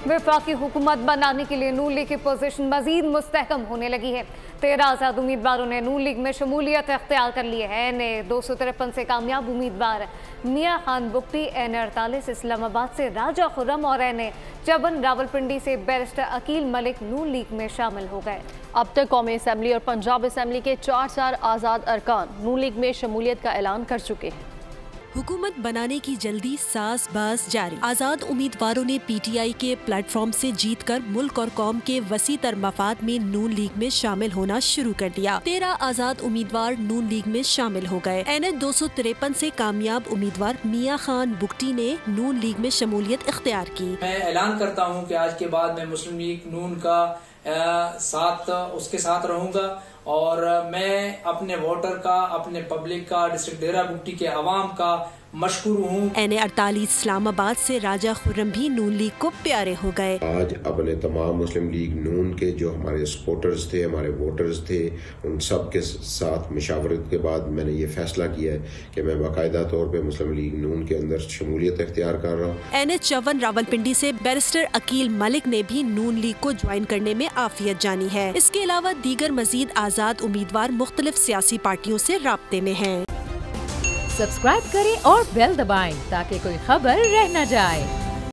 वफाकी हुकूमत बनाने के लिए नून लीग की पोजीशन मजीद मुस्तहकम होने लगी है। 13 आज़ाद उम्मीदवारों ने नून लीग में शमूलियत अख्तियार कर ली है। ने 253 से कामयाब उम्मीदवार मियाँ खान बुगटी N48 इस्लामाबाद से राजा खुर्रम और N51 रावलपिंडी से बैरिस्टर अकील मलिक नून लीग में शामिल हो गए। अब तक कौमी असम्बली और पंजाब असम्बली के 4 आज़ाद अरकान नून लीग में शमूलियत का ऐलान कर चुके हैं। हुकूमत बनाने की जल्दी सास बास जारी। आज़ाद उम्मीदवारों ने PTI के प्लेटफॉर्म से जीतकर मुल्क और कौम के वसी तर मफाद में नून लीग में शामिल होना शुरू कर दिया। 13 आज़ाद उम्मीदवार नून लीग में शामिल हो गए। N253 से कामयाब उम्मीदवार मियाँ खान बुगटी ने नून लीग में शमूलियत इख्तियार की। मैं ऐलान करता हूँ कि आज के बाद मैं मुस्लिम लीग नून का उसके साथ रहूंगा और मैं अपने वोटर का, अपने पब्लिक का, डिस्ट्रिक्ट डेरा बुगटी के अवाम का मशकूर हूँ। N48 इस्लामाबाद से राजा खुर्रम भी नून लीग को प्यारे हो गए। आज अपने तमाम मुस्लिम लीग नून के जो हमारे सपोर्टर्स थे, हमारे वोटर्स थे, उन सब के साथ मशावरत के बाद मैंने ये फैसला किया है कि मैं बाकायदा तौर पे मुस्लिम लीग नून के अंदर शमूलियत इख्तियार कर रहा हूँ। N51 रावलपिंडी से बैरिस्टर अकील मलिक ने भी नून लीग को ज्वाइन करने में आफियत जानी है। इसके अलावा दीगर मजीद आज़ाद उम्मीदवार मुख्तलिफ सियासी पार्टियों से राब्ते में हैं। सब्सक्राइब करें और बेल दबाएं ताकि कोई खबर रह न जाए।